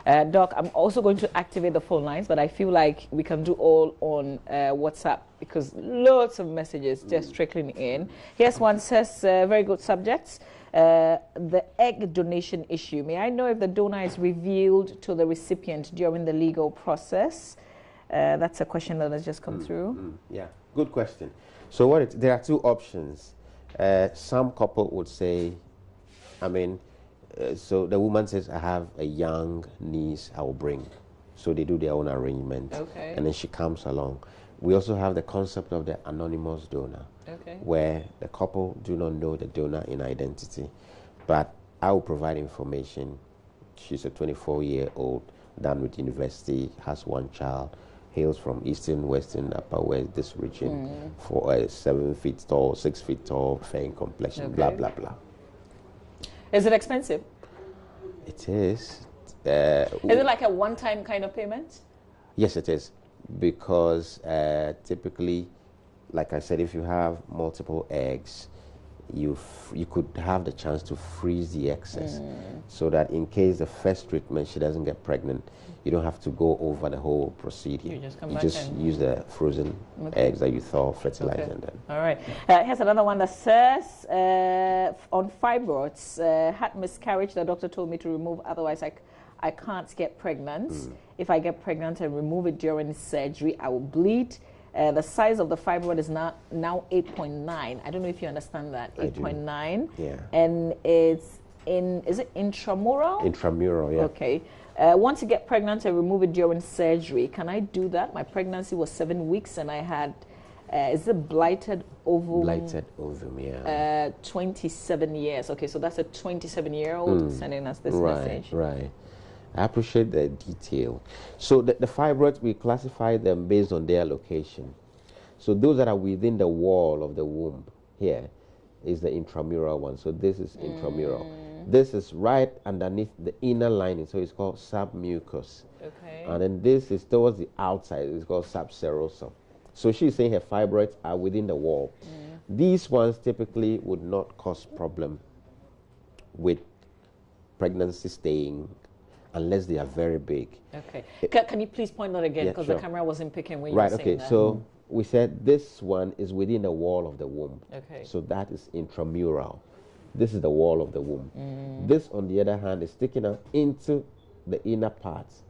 Doc, I'm also going to activate the phone lines, but I feel like we can do all on WhatsApp because lots of messages just trickling in. Here's one says, very good subjects. The egg donation issue. May I know if the donor is revealed to the recipient during the legal process? That's a question that has just come through. Yeah, good question. So there are two options. Some couple would say, so the woman says, I have a young niece I will bring. So they do their own arrangement. Okay. And then she comes along. We also have the concept of the anonymous donor, where the couple do not know the donor in identity. But I will provide information. She's a 24-year-old, done with university, has one child, hails from Eastern, Western, Upper West, this region, for 7 feet tall, 6 feet tall, fair in complexion, blah, blah, blah. Is it expensive? It is. Is it like a one-time kind of payment? Yes, it is. Because typically, like I said, if you have multiple eggs, you could have the chance to freeze the excess so that in case the first treatment she doesn't get pregnant, you don't have to go over the whole procedure. You just use the frozen eggs that you thaw, fertilize, and then. All right. Here's another one that says, on fibroids, had miscarriage, the doctor told me to remove, otherwise I can't get pregnant. If I get pregnant and remove it during surgery, I will bleed. The size of the fibroid is now 8.9. I don't know if you understand that. 8.9. Yeah. And is it intramural? Intramural, yeah. Okay. Once you get pregnant and remove it during surgery, can I do that? My pregnancy was 7 weeks and I had, is it blighted ovum? Blighted ovum, yeah. 27 years. Okay, so that's a 27-year-old sending us this message. Right. I appreciate the detail. So the fibroids, we classify them based on their location. So those that are within the wall of the womb here is the intramural one. So this is intramural. This is right underneath the inner lining, so it's called submucous. Okay. And then this is towards the outside, it's called subserosum. So she's saying her fibroids are within the wall. These ones typically would not cause problem with pregnancy staying unless they are very big. Okay. Can you please point that again? Because the camera wasn't picking when you were saying that. So we said this one is within the wall of the womb. Okay. So that is intramural. This is the wall of the womb. This, on the other hand, is sticking out into the inner parts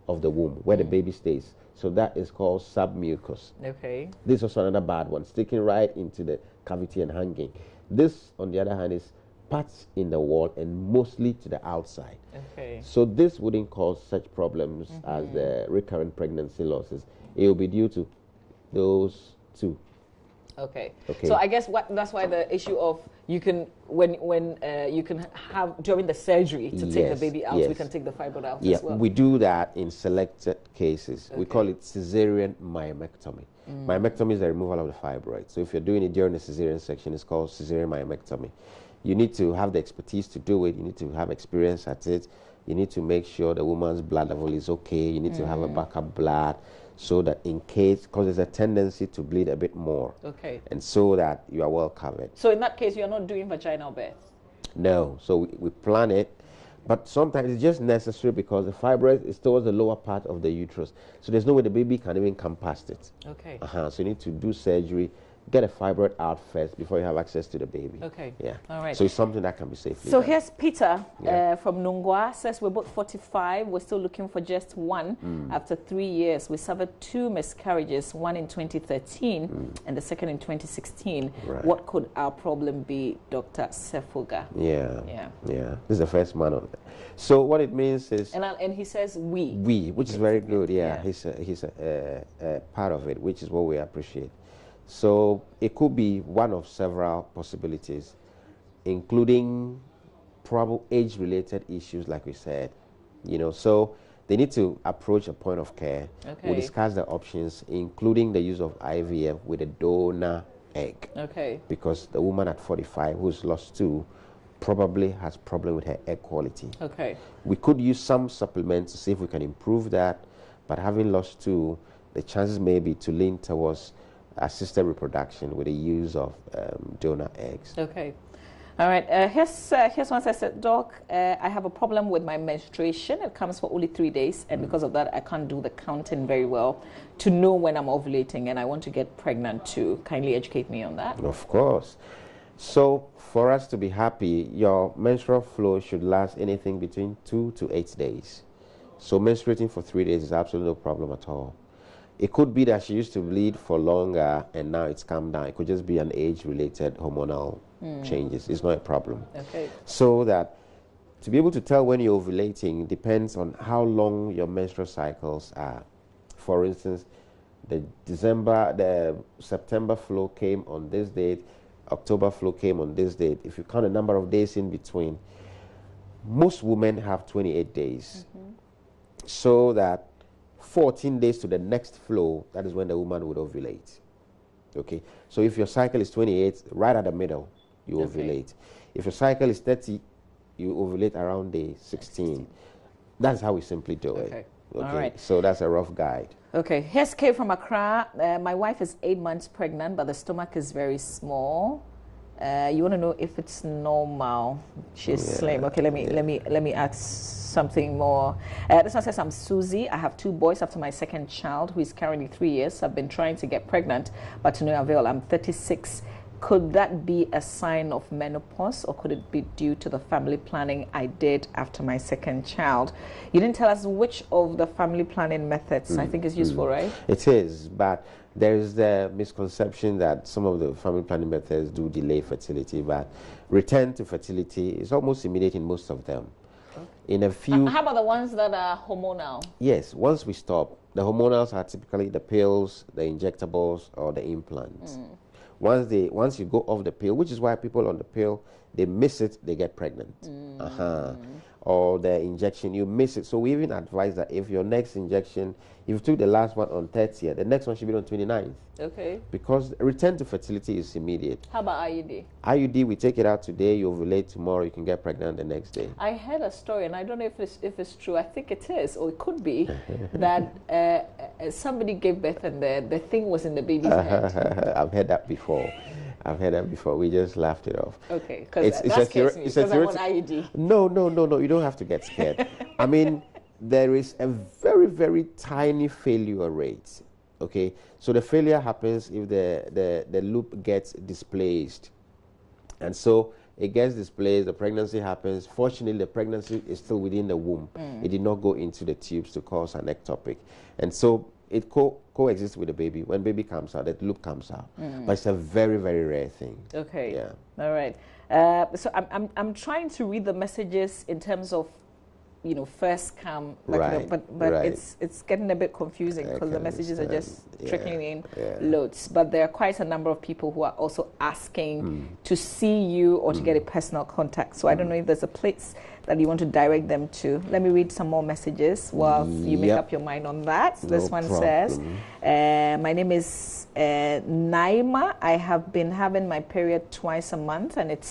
of the womb where the baby stays. So that is called submucous. Okay. This is also another bad one, sticking right into the cavity and hanging. This, on the other hand, is parts in the wall and mostly to the outside. Okay. So this wouldn't cause such problems as the recurrent pregnancy losses. It will be due to those two. Okay. So I guess that's why the issue of you can when you can have during the surgery to take the baby out, we can take the fibroid out as well. We do that in selected cases. We call it cesarean myomectomy. Myomectomy is the removal of the fibroid. So if you're doing it during the cesarean section, it's called cesarean myomectomy. You need to have the expertise to do it. You need to have experience at it. You need to make sure the woman's blood level is okay. You need to have a backup blood so that in case, because there's a tendency to bleed a bit more. Okay. And so that you are well covered. So in that case, you're not doing vaginal birth? No. So we plan it. But sometimes it's just necessary because the fibroid is towards the lower part of the uterus. So there's no way the baby can even come past it. Okay. So you need to do surgery, get a fibroid out first before you have access to the baby. Okay. Yeah. All right. So it's something that can be safely So done. here's Peter from Nungwa. Says we're both 45. We're still looking for just one. After 3 years, we suffered 2 miscarriages, one in 2013 and the second in 2016. Right. What could our problem be, Dr. Sefogah? Yeah. This is the first man on that. So what it means is... And he says we. We, which is very good. Yeah. He's a part of it, which is what we appreciate. So it could be one of several possibilities, including probable age-related issues, like we said. So they need to approach a point of care. Okay. We'll discuss the options, including the use of IVF with a donor egg. Okay. Because the woman at 45 who's lost 2 probably has problem with her egg quality. Okay. We could use some supplements to see if we can improve that, but having lost 2, the chances may be to lean towards assisted reproduction with the use of donor eggs. Okay. All right. Here's one that said, Doc, I have a problem with my menstruation. It comes for only 3 days, and because of that, I can't do the counting very well to know when I'm ovulating, and I want to get pregnant too. Kindly educate me on that. Of course. So for us to be happy, your menstrual flow should last anything between 2 to 8 days. So menstruating for 3 days is absolutely no problem at all. It could be that she used to bleed for longer and now it's calmed down. It could just be an age-related hormonal changes. It's not a problem. Okay. So that to be able to tell when you're ovulating depends on how long your menstrual cycles are. For instance, the September flow came on this date, October flow came on this date. If you count the number of days in between, most women have 28 days. So that 14 days to the next flow, that is when the woman would ovulate. Okay, so if your cycle is 28, right at the middle, you ovulate. If your cycle is 30, you ovulate around day 16. That's how we simply do it. Okay, all right. So that's a rough guide. Okay, here's Kay from Accra. My wife is 8 months pregnant, but the stomach is very small. You want to know if it's normal? She's slim. Okay, let me ask something more. This one says, I'm Susie. I have 2 boys after my second child, who is currently 3 years. I've been trying to get pregnant, but to no avail. I'm 36. Could that be a sign of menopause, or could it be due to the family planning I did after my second child? You didn't tell us which of the family planning methods. I think is useful, right? It is, but there is the misconception that some of the family planning methods do delay fertility, but return to fertility is almost immediate in most of them. In a few... How about the ones that are hormonal? Yes, once we stop, the hormonals are typically the pills, the injectables, or the implants. Once you go off the pill, which is why people on the pill, they miss it, they get pregnant. Or the injection, you miss it. So we even advise that if your next injection, if you took the last one on 30th, the next one should be on 29th. Okay. Because return to fertility is immediate. How about IUD? IUD, we take it out today, you ovulate tomorrow, you can get pregnant the next day. I heard a story, and I don't know if it's true. I think it is, or it could be, that somebody gave birth and the thing was in the baby's head. I've heard that before. We just laughed it off. Okay, because that scares me, because I'm on IUD. No, you don't have to get scared. I mean, there is a very, very tiny failure rate. Okay, so the failure happens if the loop gets displaced. And so it gets displaced, the pregnancy happens. Fortunately, the pregnancy is still within the womb. It did not go into the tubes to cause an ectopic. And so it coexists with the baby. When baby comes out, that loop comes out. But it's a very, very rare thing. Okay. Yeah. All right. So I'm trying to read the messages in terms of, first come, like, but it's getting a bit confusing because the messages are just trickling in loads. But there are quite a number of people who are also asking to see you or to get a personal contact. So I don't know if there's a place that you want to direct them to. Let me read some more messages while you make up your mind on that. So this one says, my name is Naima. I have been having my period twice a month and it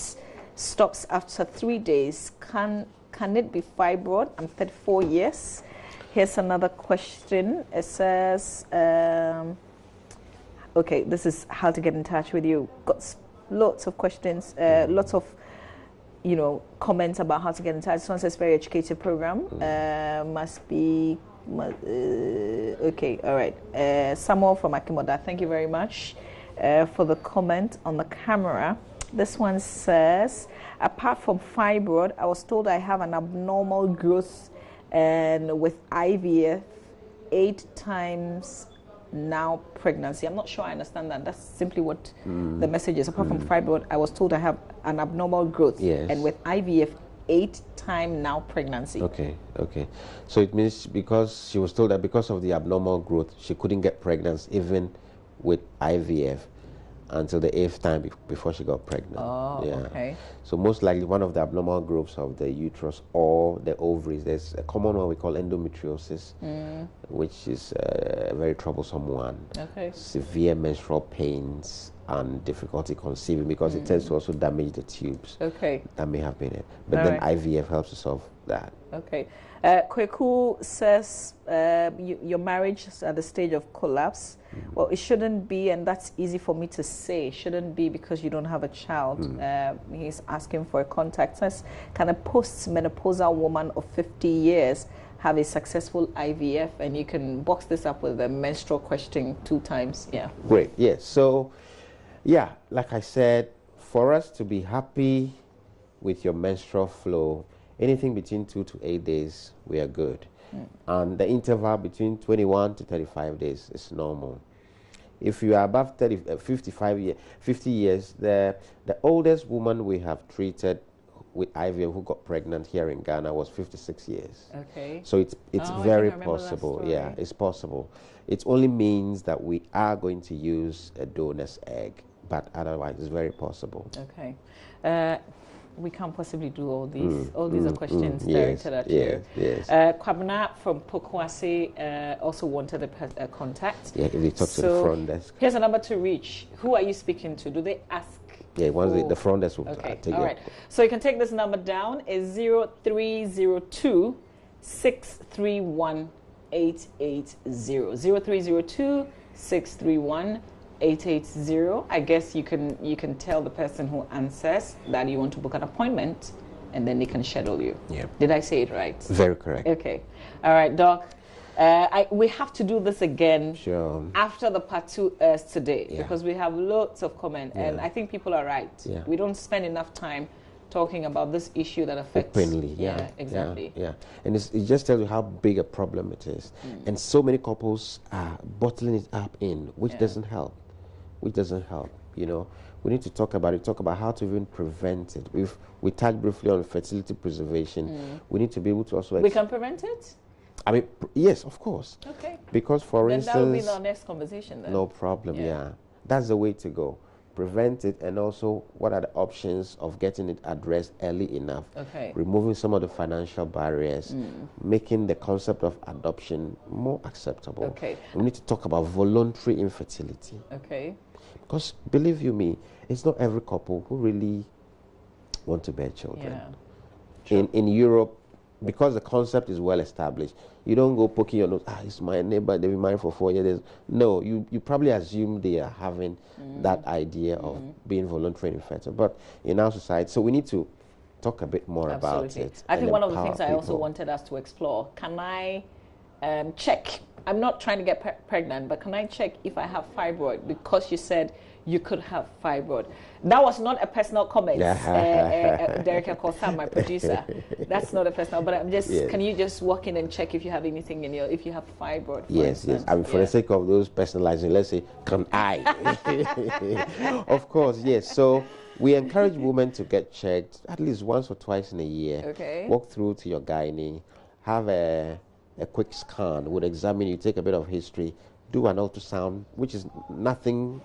stops after 3 days. Can it be fibroid? I'm 34 years. Here's another question. It says, okay, this is how to get in touch with you. Got lots of questions, lots of, comments about how to get in touch. This one says very educative program. Must be, okay, all right. Samuel from Akimoda, thank you very much for the comment on the camera. This one says, apart from fibroid, I was told I have an abnormal growth and with IVF 8 times now pregnancy. I'm not sure I understand that. That's simply what the message is. Apart from fibroid, I was told I have an abnormal growth and with IVF 8 time now pregnancy. Okay. So it means because she was told that because of the abnormal growth, she couldn't get pregnant even with IVF until the 8th time before she got pregnant. Okay. So most likely one of the abnormal growths of the uterus or the ovaries, there's a common one we call endometriosis, which is a very troublesome one. Okay. Severe menstrual pains and difficulty conceiving, because it tends to also damage the tubes. Okay. That may have been it. But then IVF helps to solve that. Okay. Kweku says your marriage is at the stage of collapse. Well, it shouldn't be, and that's easy for me to say. It shouldn't be because you don't have a child. He's asking for a contact. Says, can a post-menopausal woman of 50 years have a successful IVF? And you can box this up with a menstrual question 2 times. Yeah. Great. Yes. So, yeah, like I said, for us to be happy with your menstrual flow, anything between 2 to 8 days, we are good. And the interval between 21 to 35 days is normal. If you are above 50 years, the oldest woman we have treated with IVF who got pregnant here in Ghana was 56 years. Okay. So it's very possible. Yeah, it's possible. It only means that we are going to use a donor's egg, but otherwise it's very possible. Okay. We can't possibly do all these. All these are questions directed at you. Yes. Kwabena from Pokwase also wanted a contact. Yeah, if you talk to the front desk. Here's a number to reach. Who are you speaking to? Do they ask? Yeah, once the front desk will take all right. So you can take this number down. It's 0302 631 880. 0302 631 880. I guess you can tell the person who answers that you want to book an appointment, and then they can schedule you. Yeah. Did I say it right? Very correct. Okay. All right, Doc. We have to do this again after the part 2 airs today, because we have lots of comments, and I think people are right. Yeah. We don't spend enough time talking about this issue that affects openly. Yeah, exactly. Yeah. And it just tells you how big a problem it is, and so many couples are bottling it up in, which doesn't help. You know, we need to talk about it. Talk about how to even prevent it. We touched briefly on fertility preservation. We need to be able to also. We can prevent it. I mean, yes, of course. Okay. Because, for instance, that will be our next conversation then. No problem. Yeah, that's the way to go. Prevent it, and also what are the options of getting it addressed early enough. Okay. Removing some of the financial barriers, making the concept of adoption more acceptable. Okay. We need to talk about voluntary infertility. Okay. Because believe you me, it's not every couple who really want to bear children. Yeah. In Europe, because the concept is well established, you don't go poking your nose, it's my neighbor, they've been married for 4 years. No, you probably assume they are having that idea of being voluntarily infertile. But in our society, so we need to talk a bit more about it. I think one of the things I also wanted us to explore, can I check? I'm not trying to get pregnant, but can I check if I have fibroid? Because you said you could have fibroid. That was not a personal comment, Derek Akosa, my producer. That's not a personal, but I'm just, can you just walk in and check if you have anything in if you have fibroid? Yes. I mean, for the sake of those personalizing, let's say, can I? Of course, yes. So we encourage women to get checked at least once or twice in a year. Okay. Walk through to your gynae, have a quick scan, would examine you, take a bit of history, do an ultrasound, which is nothing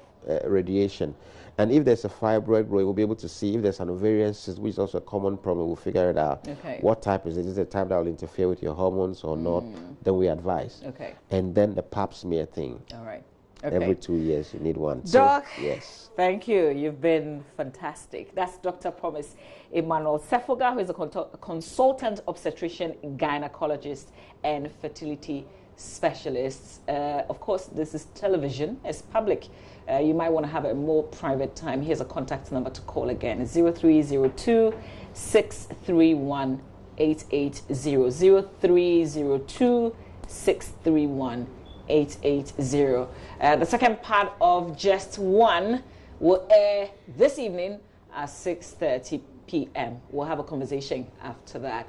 radiation. And if there's a fibroid growing, we'll be able to see. If there's an ovarian cyst, which is also a common problem, we'll figure it out. Okay. What type is it? Is it a type that will interfere with your hormones or not? Then we advise. Okay. And then the pap smear thing. All right. Okay. Every 2 years, you need one. Doc, so, yes. Thank you. You've been fantastic. That's Dr. Promise Emmanuel Sefogah, who is a consultant obstetrician, gynecologist, and fertility specialist. Of course, this is television. It's public. You might want to have a more private time. Here's a contact number to call again. 0302 631 880. 0302 631 880. The second part of Just One will air this evening at 6:30 p.m. We'll have a conversation after that.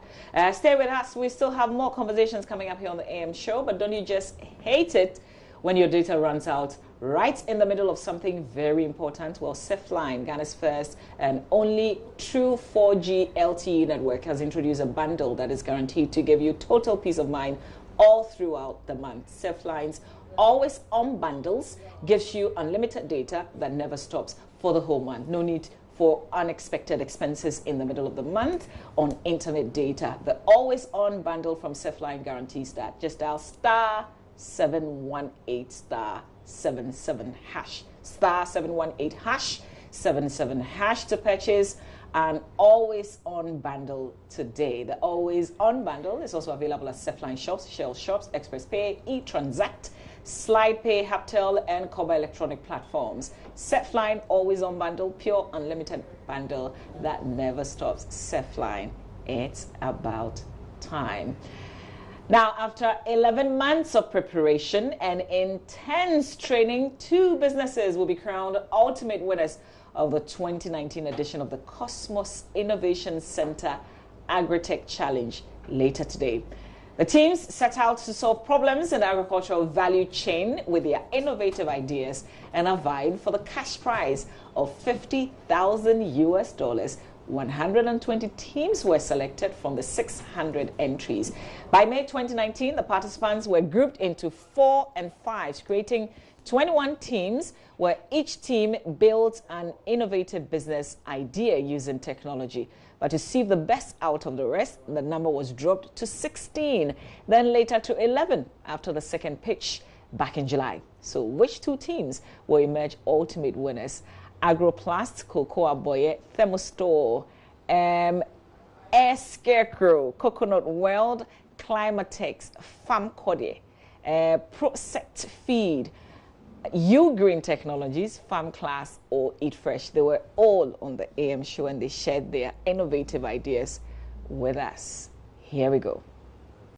Stay with us. We still have more conversations coming up here on the AM show, but don't you just hate it when your data runs out right in the middle of something very important? Well, Cefline, Ghana's first and only true 4G LTE network, has introduced a bundle that is guaranteed to give you total peace of mind all throughout the month. Cefline's always on bundles gives you unlimited data that never stops for the whole month. No need for unexpected expenses in the middle of the month on internet data. The always on bundle from Cefline guarantees that. Just dial *718 *77# star 718 hash 77 hash to purchase an always on bundle today. The always on bundle is also available at Cefline shops, Shell shops, Express Pay, eTransact, Slide Pay, Haptel, and Koba electronic platforms. Cefline always on bundle, pure unlimited bundle that never stops. Cefline, it's about time. Now, after 11 months of preparation and intense training, 2 businesses will be crowned ultimate winners of the 2019 edition of the Cosmos Innovation Center Agritech Challenge later today. The teams set out to solve problems in the agricultural value chain with their innovative ideas and are vying for the cash prize of $50,000. 120 teams were selected from the 600 entries. By May 2019, the participants were grouped into 4 and 5, creating 21 teams where each team built an innovative business idea using technology. But to see the best out of the rest, the number was dropped to 16, then later to 11 after the second pitch back in July. So which 2 teams will emerge ultimate winners? Agroplast, Cocoa Boye, Thermostore, Air Scarecrow, Coconut World, Climatex, Farm Code, Prosect Feed, Green Technologies, Farm Class, or Eat Fresh. They were all on the AM show and they shared their innovative ideas with us. Here we go.